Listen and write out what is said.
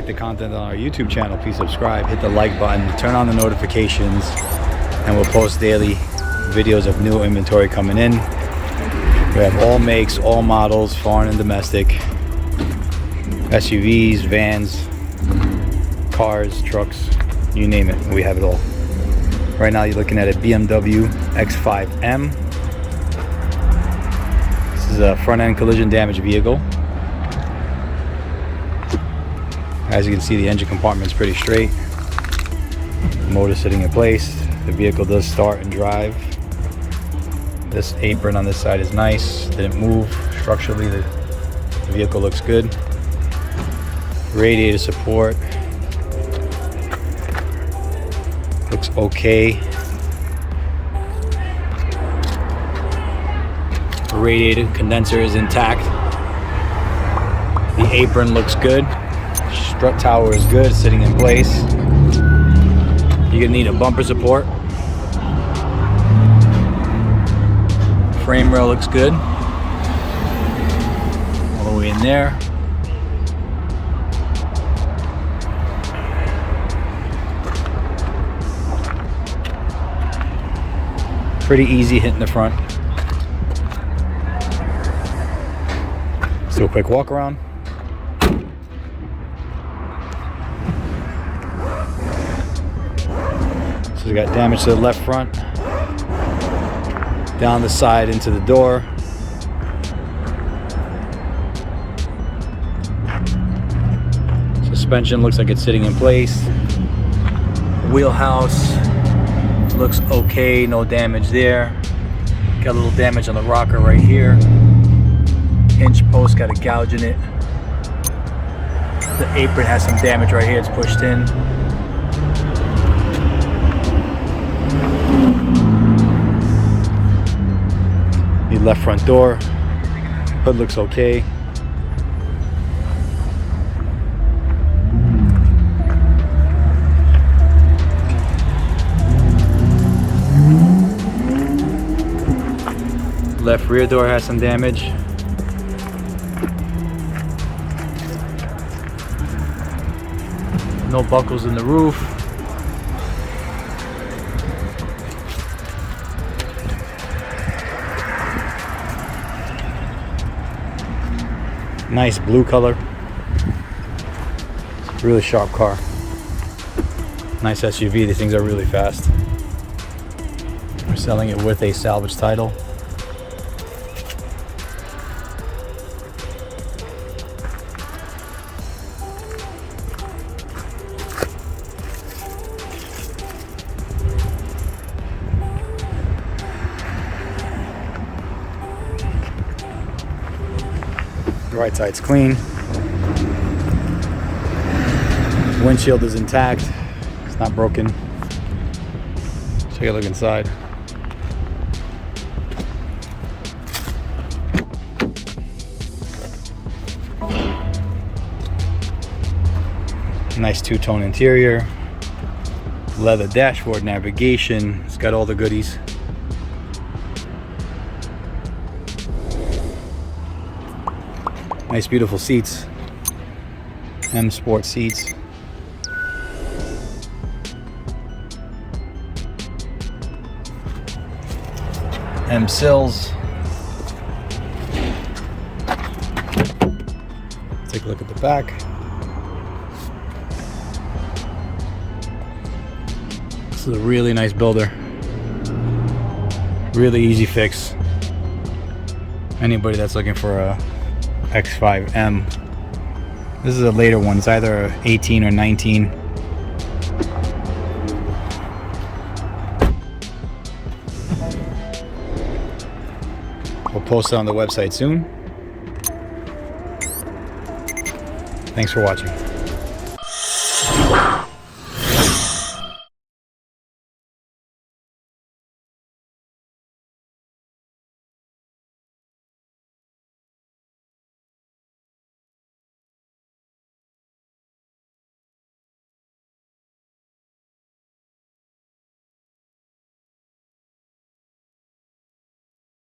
like the content on our YouTube channel, please subscribe, hit the like button, turn on the notifications, and we'll post daily videos of new inventory coming in. We have all makes, all models, foreign and domestic, SUVs, vans, cars, trucks, you name it, we have it all. Right now you're looking at a BMW X5 M. This is a front end collision damage vehicle. As you can see, the engine compartment is pretty straight. The motor sitting in place. The vehicle does start and drive. This apron on this side is nice. Didn't move. Structurally, the vehicle looks good. Radiator support looks okay. The radiator condenser is intact. The apron looks good. Strut tower is good, sitting in place. You're gonna need a bumper support. Frame rail looks good. All the way in there. Pretty easy hitting the front. Let's do a quick walk around. So we got damage to the left front, down the side into the door. Suspension looks like it's sitting in place. Wheelhouse looks okay, no damage there. Got a little damage on the rocker right here. Hinge post got a gouge in it. The apron has some damage right here, it's pushed in. The left front door, hood looks okay. Left rear door has some damage. No buckles in the roof. Nice blue color. Really sharp car. Nice SUV. These things are really fast. We're selling it with a salvage title. The right side's clean. Windshield is intact. It's not broken. Take a look inside. Nice two-tone interior. Leather dashboard, navigation. It's got all the goodies. Nice beautiful seats. M Sport seats. M sills. Take a look at the back. This is a really nice builder. Really easy fix. Anybody that's looking for a X5 M. This is a later one. It's either 18 or 19. We'll post it on the website soon. Thanks for watching.